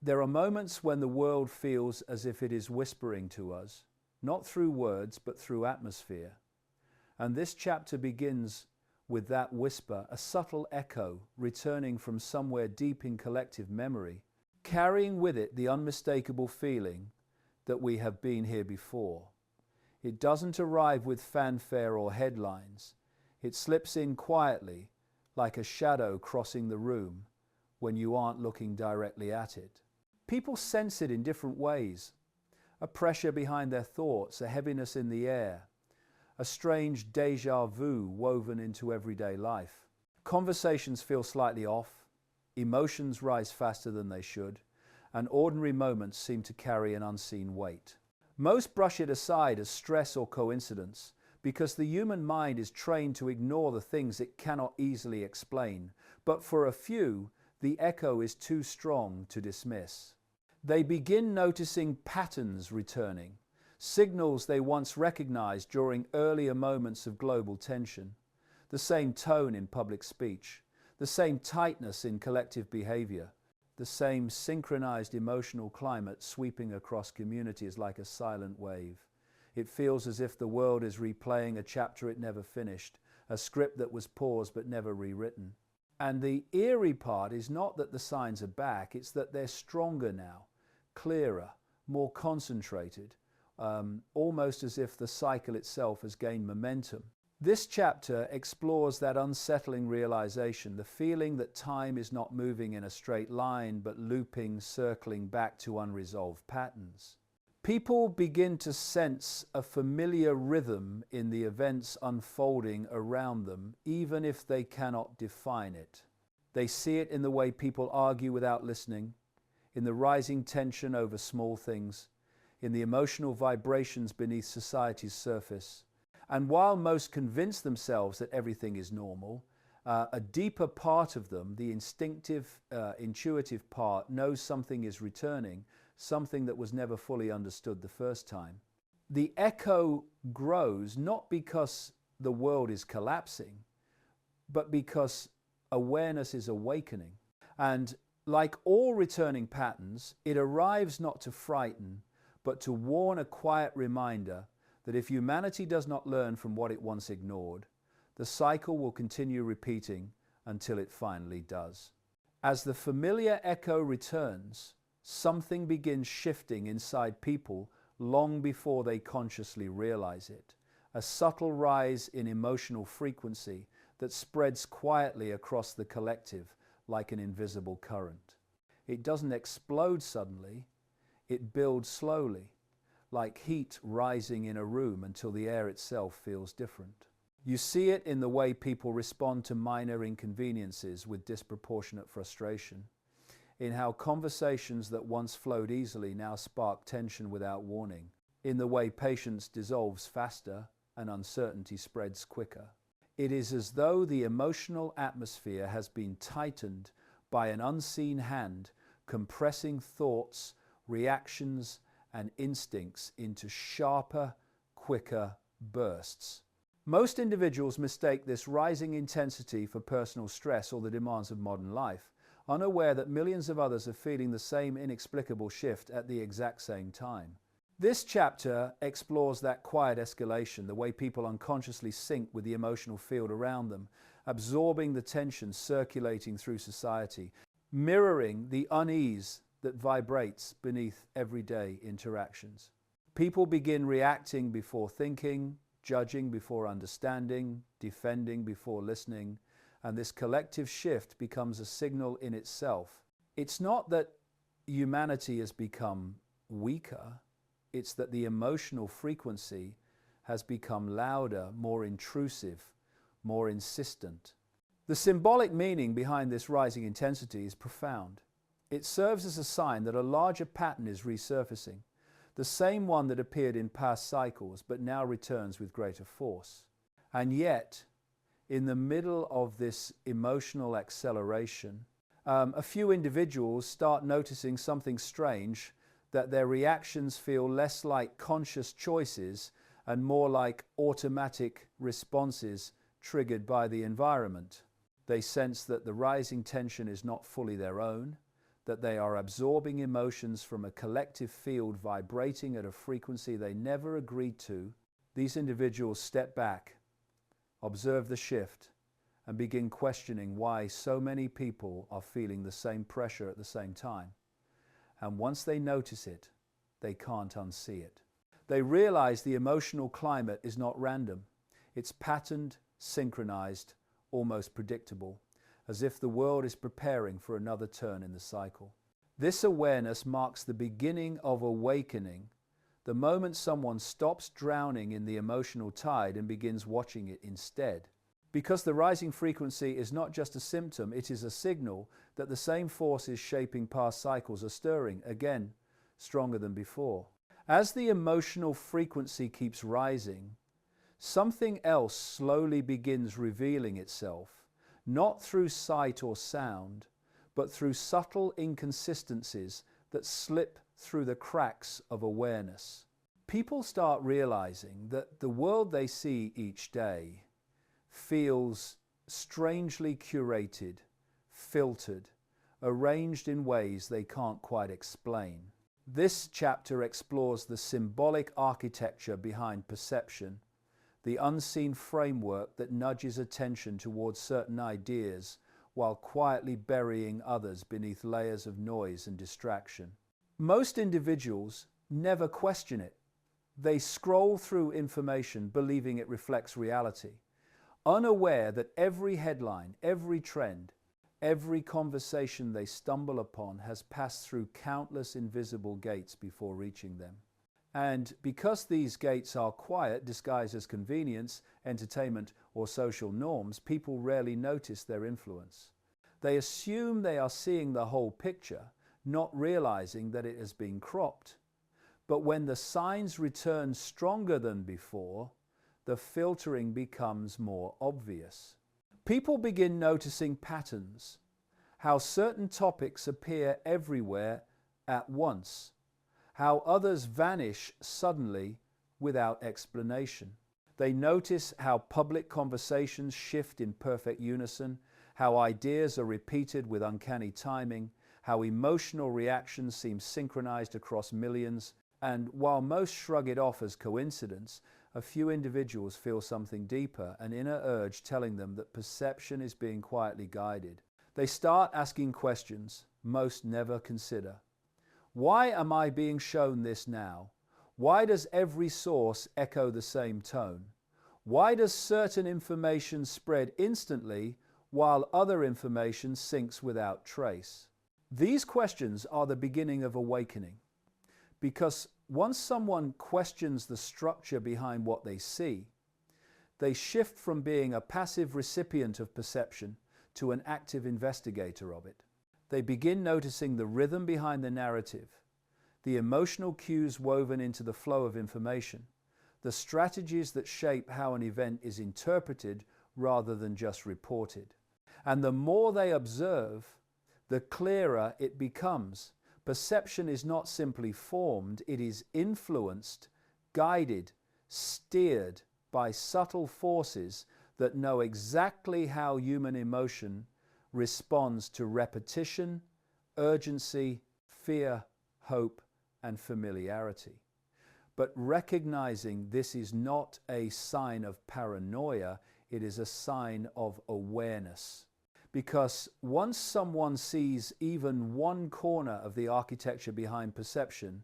There are moments when the world feels as if it is whispering to us, not through words, but through atmosphere. And this chapter begins with that whisper, a subtle echo returning from somewhere deep in collective memory, carrying with it the unmistakable feeling that we have been here before. It doesn't arrive with fanfare or headlines. It slips in quietly, like a shadow crossing the room when you aren't looking directly at it. People sense it in different ways. A pressure behind their thoughts, a heaviness in the air, a strange déjà vu woven into everyday life. Conversations feel slightly off, emotions rise faster than they should, and ordinary moments seem to carry an unseen weight. Most brush it aside as stress or coincidence, because the human mind is trained to ignore the things it cannot easily explain. But for a few, the echo is too strong to dismiss. They begin noticing patterns returning, signals they once recognized during earlier moments of global tension. The same tone in public speech, the same tightness in collective behavior, the same synchronized emotional climate sweeping across communities like a silent wave. It feels as if the world is replaying a chapter it never finished, a script that was paused but never rewritten. And the eerie part is not that the signs are back, it's that they're stronger now, clearer, more concentrated, almost as if the cycle itself has gained momentum. This chapter explores that unsettling realization, the feeling that time is not moving in a straight line, but looping, circling back to unresolved patterns. People begin to sense a familiar rhythm in the events unfolding around them, even if they cannot define it. They see it in the way people argue without listening, in the rising tension over small things, in the emotional vibrations beneath society's surface. And while most convince themselves that everything is normal, a deeper part of them, the instinctive, intuitive part, knows something is returning, something that was never fully understood the first time. The echo grows not because the world is collapsing, but because awareness is awakening. And like all returning patterns, it arrives not to frighten, but to warn, a quiet reminder that if humanity does not learn from what it once ignored, the cycle will continue repeating until it finally does. As the familiar echo returns, something begins shifting inside people long before they consciously realize it. A subtle rise in emotional frequency that spreads quietly across the collective like an invisible current. It doesn't explode suddenly, it builds slowly, like heat rising in a room until the air itself feels different. You see it in the way people respond to minor inconveniences with disproportionate frustration, in how conversations that once flowed easily now spark tension without warning, in the way patience dissolves faster and uncertainty spreads quicker. It is as though the emotional atmosphere has been tightened by an unseen hand, compressing thoughts, reactions, and instincts into sharper, quicker bursts. Most individuals mistake this rising intensity for personal stress or the demands of modern life, unaware that millions of others are feeling the same inexplicable shift at the exact same time. This chapter explores that quiet escalation, the way people unconsciously sync with the emotional field around them, absorbing the tension circulating through society, mirroring the unease that vibrates beneath everyday interactions. People begin reacting before thinking, judging before understanding, defending before listening, and this collective shift becomes a signal in itself. It's not that humanity has become weaker, it's that the emotional frequency has become louder, more intrusive, more insistent. The symbolic meaning behind this rising intensity is profound. It serves as a sign that a larger pattern is resurfacing, the same one that appeared in past cycles but now returns with greater force. And yet, in the middle of this emotional acceleration, a few individuals start noticing something strange, that their reactions feel less like conscious choices and more like automatic responses triggered by the environment. They sense that the rising tension is not fully their own, that they are absorbing emotions from a collective field vibrating at a frequency they never agreed to, these individuals step back, observe the shift, and begin questioning why so many people are feeling the same pressure at the same time. And once they notice it, they can't unsee it. They realize the emotional climate is not random. It's patterned, synchronized, almost predictable, as if the world is preparing for another turn in the cycle. This awareness marks the beginning of awakening, the moment someone stops drowning in the emotional tide and begins watching it instead. Because the rising frequency is not just a symptom, it is a signal that the same forces shaping past cycles are stirring, again, stronger than before. As the emotional frequency keeps rising, something else slowly begins revealing itself, not through sight or sound, but through subtle inconsistencies that slip through the cracks of awareness. People start realizing that the world they see each day feels strangely curated, filtered, arranged in ways they can't quite explain. This chapter explores the symbolic architecture behind perception, the unseen framework that nudges attention towards certain ideas while quietly burying others beneath layers of noise and distraction. Most individuals never question it. They scroll through information believing it reflects reality, unaware that every headline, every trend, every conversation they stumble upon has passed through countless invisible gates before reaching them. And because these gates are quiet, disguised as convenience, entertainment, or social norms, people rarely notice their influence. They assume they are seeing the whole picture, not realizing that it has been cropped. But when the signs return stronger than before, the filtering becomes more obvious. People begin noticing patterns, how certain topics appear everywhere at once, how others vanish suddenly without explanation. They notice how public conversations shift in perfect unison, how ideas are repeated with uncanny timing, how emotional reactions seem synchronized across millions, and while most shrug it off as coincidence, a few individuals feel something deeper, an inner urge telling them that perception is being quietly guided. They start asking questions most never consider. Why am I being shown this now? Why does every source echo the same tone? Why does certain information spread instantly while other information sinks without trace? These questions are the beginning of awakening, because once someone questions the structure behind what they see, they shift from being a passive recipient of perception to an active investigator of it. They begin noticing the rhythm behind the narrative, the emotional cues woven into the flow of information, the strategies that shape how an event is interpreted rather than just reported. And the more they observe, the clearer it becomes. Perception is not simply formed, it is influenced, guided, steered by subtle forces that know exactly how human emotion responds to repetition, urgency, fear, hope, and familiarity. But recognizing this is not a sign of paranoia, it is a sign of awareness. Because once someone sees even one corner of the architecture behind perception,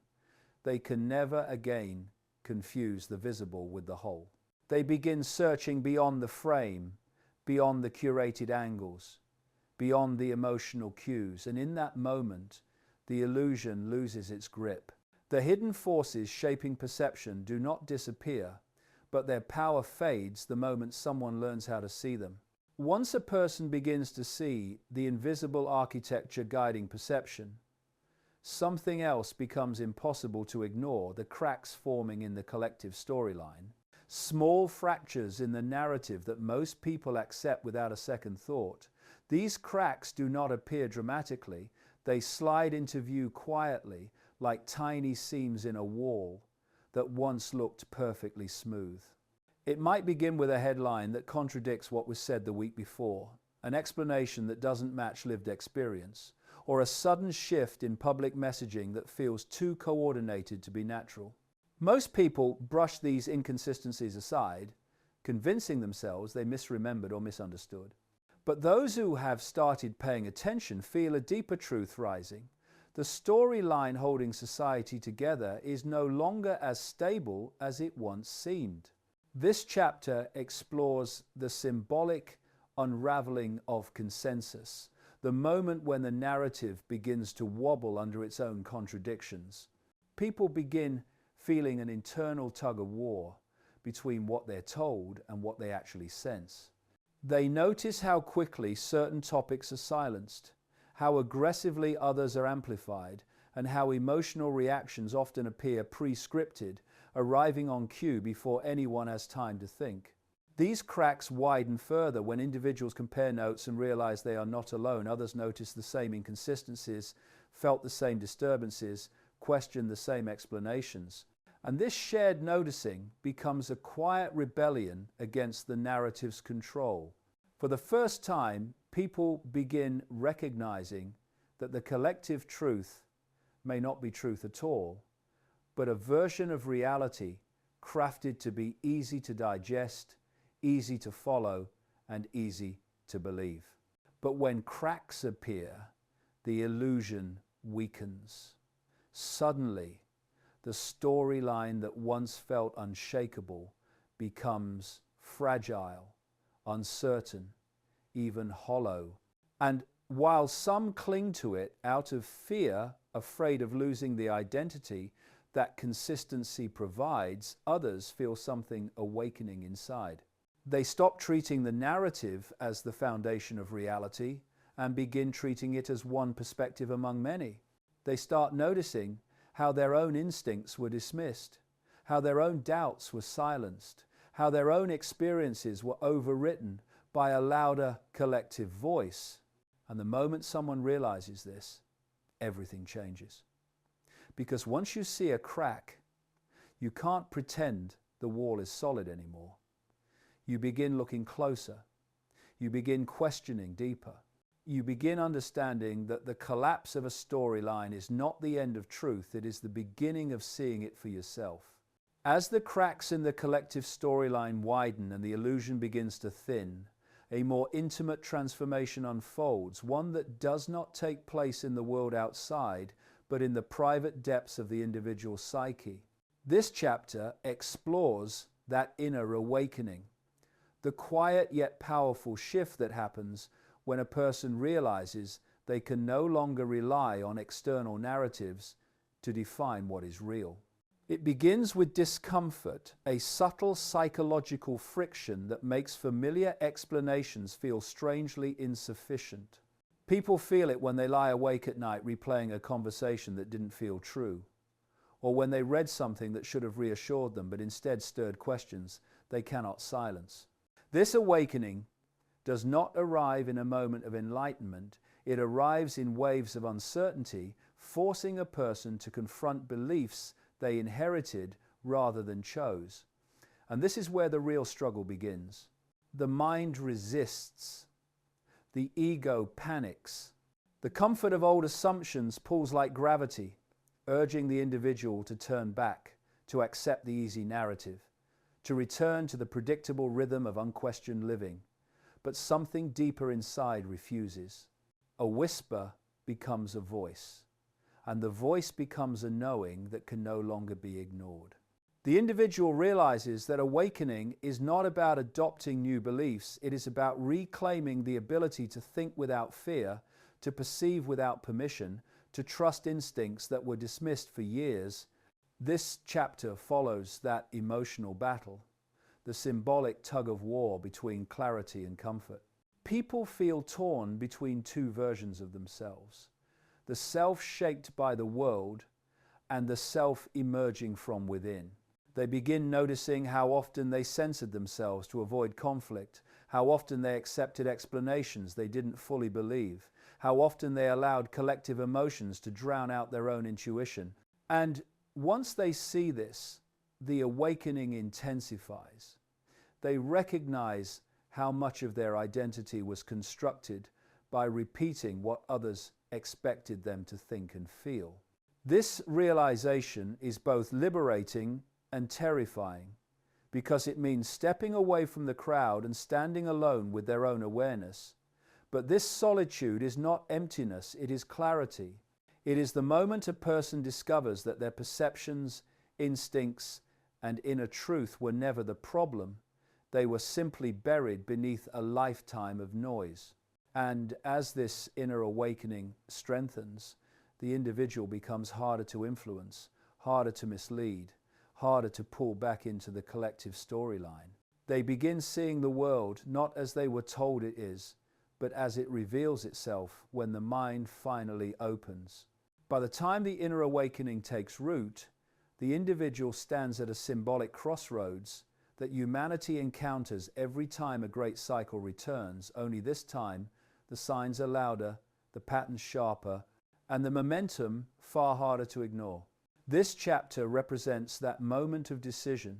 they can never again confuse the visible with the whole. They begin searching beyond the frame, beyond the curated angles, beyond the emotional cues, and in that moment, the illusion loses its grip. The hidden forces shaping perception do not disappear, but their power fades the moment someone learns how to see them. Once a person begins to see the invisible architecture guiding perception, something else becomes impossible to ignore: the cracks forming in the collective storyline. Small fractures in the narrative that most people accept without a second thought. These cracks do not appear dramatically, they slide into view quietly, like tiny seams in a wall that once looked perfectly smooth. It might begin with a headline that contradicts what was said the week before, an explanation that doesn't match lived experience, or a sudden shift in public messaging that feels too coordinated to be natural. Most people brush these inconsistencies aside, convincing themselves they misremembered or misunderstood. But those who have started paying attention feel a deeper truth rising. The storyline holding society together is no longer as stable as it once seemed. This chapter explores the symbolic unraveling of consensus, the moment when the narrative begins to wobble under its own contradictions. People begin feeling an internal tug of war between what they're told and what they actually sense. They notice how quickly certain topics are silenced, how aggressively others are amplified, and how emotional reactions often appear pre-scripted, arriving on cue before anyone has time to think. These cracks widen further when individuals compare notes and realize they are not alone. Others notice the same inconsistencies, felt the same disturbances, questioned the same explanations. And this shared noticing becomes a quiet rebellion against the narrative's control. For the first time, people begin recognizing that the collective truth may not be truth at all, but a version of reality crafted to be easy to digest, easy to follow, and easy to believe. But when cracks appear, the illusion weakens. Suddenly, the storyline that once felt unshakable becomes fragile, uncertain, even hollow. And while some cling to it out of fear, afraid of losing the identity that consistency provides, others feel something awakening inside. They stop treating the narrative as the foundation of reality and begin treating it as one perspective among many. They start noticing how their own instincts were dismissed, how their own doubts were silenced, how their own experiences were overwritten by a louder collective voice. And the moment someone realizes this, everything changes. Because once you see a crack, you can't pretend the wall is solid anymore. You begin looking closer. You begin questioning deeper. You begin understanding that the collapse of a storyline is not the end of truth, it is the beginning of seeing it for yourself. As the cracks in the collective storyline widen and the illusion begins to thin, a more intimate transformation unfolds, one that does not take place in the world outside, but in the private depths of the individual psyche. This chapter explores that inner awakening, the quiet yet powerful shift that happens when a person realizes they can no longer rely on external narratives to define what is real. It begins with discomfort, a subtle psychological friction that makes familiar explanations feel strangely insufficient. People feel it when they lie awake at night replaying a conversation that didn't feel true, or when they read something that should have reassured them but instead stirred questions they cannot silence. This awakening does not arrive in a moment of enlightenment. It arrives in waves of uncertainty, forcing a person to confront beliefs they inherited rather than chose. And this is where the real struggle begins. The mind resists. The ego panics. The comfort of old assumptions pulls like gravity, urging the individual to turn back, to accept the easy narrative, to return to the predictable rhythm of unquestioned living. But something deeper inside refuses. A whisper becomes a voice, and the voice becomes a knowing that can no longer be ignored. The individual realizes that awakening is not about adopting new beliefs, it is about reclaiming the ability to think without fear, to perceive without permission, to trust instincts that were dismissed for years. This chapter follows that emotional battle, the symbolic tug-of-war between clarity and comfort. People feel torn between two versions of themselves, the self shaped by the world and the self emerging from within. They begin noticing how often they censored themselves to avoid conflict, how often they accepted explanations they didn't fully believe, how often they allowed collective emotions to drown out their own intuition. And once they see this, the awakening intensifies. They recognize how much of their identity was constructed by repeating what others expected them to think and feel. This realization is both liberating and terrifying, because it means stepping away from the crowd and standing alone with their own awareness. But this solitude is not emptiness, it is clarity. It is the moment a person discovers that their perceptions, instincts, and inner truth were never the problem. They were simply buried beneath a lifetime of noise. And as this inner awakening strengthens, the individual becomes harder to influence, harder to mislead, harder to pull back into the collective storyline. They begin seeing the world not as they were told it is, but as it reveals itself when the mind finally opens. By the time the inner awakening takes root, the individual stands at a symbolic crossroads that humanity encounters every time a great cycle returns, only this time the signs are louder, the patterns sharper, and the momentum far harder to ignore. This chapter represents that moment of decision,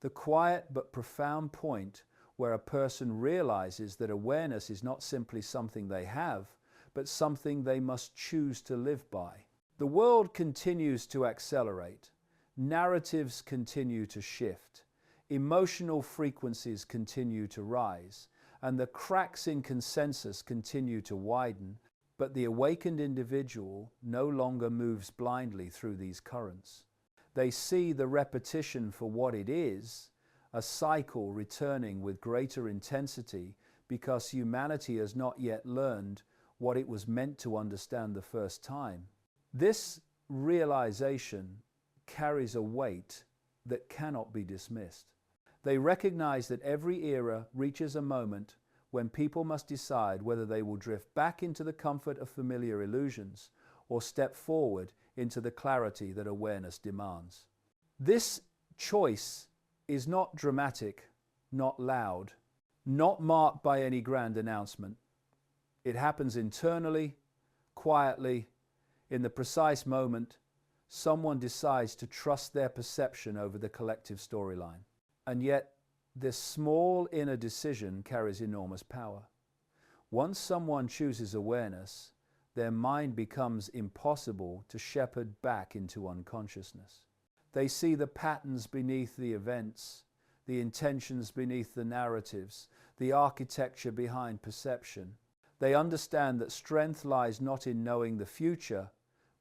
the quiet but profound point where a person realizes that awareness is not simply something they have, but something they must choose to live by. The world continues to accelerate. Narratives continue to shift. Emotional frequencies continue to rise, and the cracks in consensus continue to widen, but the awakened individual no longer moves blindly through these currents. They see the repetition for what it is, a cycle returning with greater intensity because humanity has not yet learned what it was meant to understand the first time. This realization carries a weight that cannot be dismissed. They recognize that every era reaches a moment when people must decide whether they will drift back into the comfort of familiar illusions or step forward into the clarity that awareness demands. This choice is not dramatic, not loud, not marked by any grand announcement. It happens internally, quietly, in the precise moment someone decides to trust their perception over the collective storyline. And yet, this small inner decision carries enormous power. Once someone chooses awareness, their mind becomes impossible to shepherd back into unconsciousness. They see the patterns beneath the events, the intentions beneath the narratives, the architecture behind perception. They understand that strength lies not in knowing the future,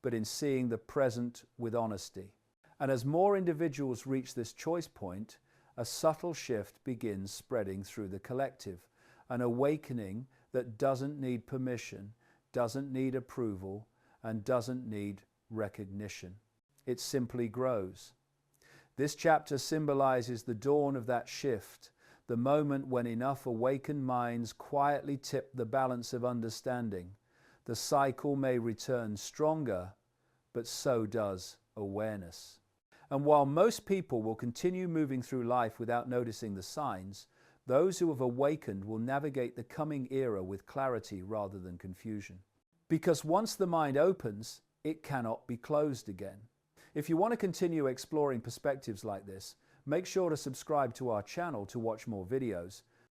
but in seeing the present with honesty. And as more individuals reach this choice point, a subtle shift begins spreading through the collective, an awakening that doesn't need permission, doesn't need approval, and doesn't need recognition. It simply grows. This chapter symbolizes the dawn of that shift, the moment when enough awakened minds quietly tip the balance of understanding. The cycle may return stronger, but so does awareness. And while most people will continue moving through life without noticing the signs, those who have awakened will navigate the coming era with clarity rather than confusion. Because once the mind opens, it cannot be closed again. If you want to continue exploring perspectives like this, make sure to subscribe to our channel to watch more videos.